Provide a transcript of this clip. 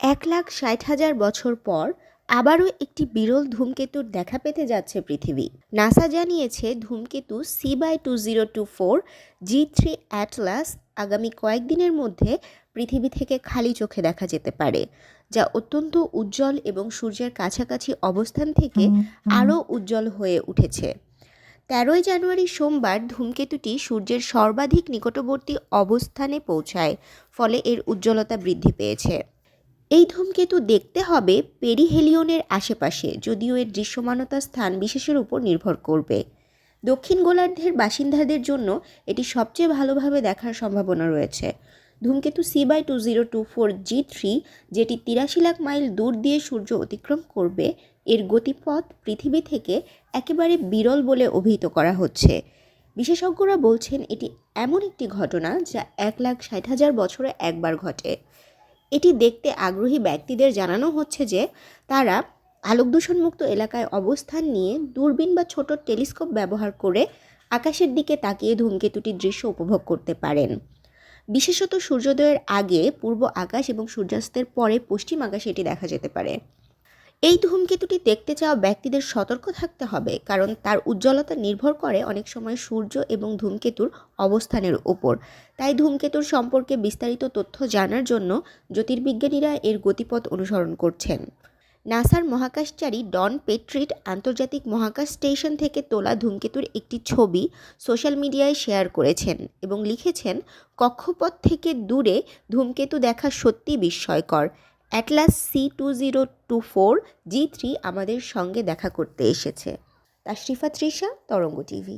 1,60,000 বছর পর আবারও একটি বিরল ধূমকেতুর দেখা পেতে যাচ্ছে পৃথিবী। নাসা জানিয়েছে ধূমকেতু CY2024 G3 অ্যাটলাস আগামী কয়েকদিনের মধ্যে পৃথিবী থেকে খালি চোখে দেখা যেতে পারে, যা অত্যন্ত উজ্জ্বল এবং সূর্যের কাছাকাছি অবস্থান থেকে আরও উজ্জ্বল হয়ে উঠেছে। 13 জানুয়ারি সোমবার ধূমকেতুটি সূর্যের সর্বাধিক নিকটবর্তী অবস্থানে পৌঁছায়, ফলে এর উজ্জ্বলতা বৃদ্ধি পেয়েছে। এই ধূমকেতু দেখতে হবে পেরিহেলিয়নের আশেপাশে, যদিও এর দৃশ্যমানতা স্থান বিশেষের উপর নির্ভর করবে। দক্ষিণ গোলার্ধের বাসিন্দাদের জন্য এটি সবচেয়ে ভালোভাবে দেখার সম্ভাবনা রয়েছে। ধূমকেতু CY2024 G3, যেটি 83 লাখ মাইল দূর দিয়ে সূর্য অতিক্রম করবে, এর গতিপথ পৃথিবী থেকে একেবারে বিরল বলে অভিহিত করা হচ্ছে। বিশেষজ্ঞরা বলছেন এটি এমন একটি ঘটনা যা 1,60,000 বছরে একবার ঘটে। এটি দেখতে আগ্রহী ব্যক্তিদের জানানো হচ্ছে যে তারা আলোকদূষণমুক্ত এলাকায় অবস্থান নিয়ে দূরবীন বা ছোট টেলিস্কোপ ব্যবহার করে আকাশের দিকে তাকিয়ে ধূমকেতুটির দৃশ্য উপভোগ করতে পারেন। বিশেষত সূর্যোদয়ের আগে পূর্ব আকাশ এবং সূর্যাস্তের পরে পশ্চিম আকাশে এটি দেখা যেতে পারে। এই ধূমকেতুটি দেখতে চাওয়া ব্যক্তিদের সতর্ক থাকতে হবে, কারণ তার উজ্জ্বলতা নির্ভর করে অনেক সময় সূর্য এবং ধূমকেতুর অবস্থানের উপর। তাই ধূমকেতুর সম্পর্কে বিস্তারিত তথ্য জানার জন্য জ্যোতির্বিজ্ঞানীরা এর গতিপথ অনুসরণ করছেন। নাসার মহাকাশচারী ডন পেট্রিট আন্তর্জাতিক মহাকাশ স্টেশন থেকে তোলা ধূমকেতুর একটি ছবি সোশ্যাল মিডিয়ায় শেয়ার করেছেন এবং লিখেছেন, কক্ষপথ থেকে দূরে ধূমকেতু দেখা সত্যি বিস্ময়কর। অ্যাটলাস C2024 G3 আমাদের সঙ্গে দেখা করতে এসেছে। তাশরিফা তৃষা, তরঙ্গ টিভি।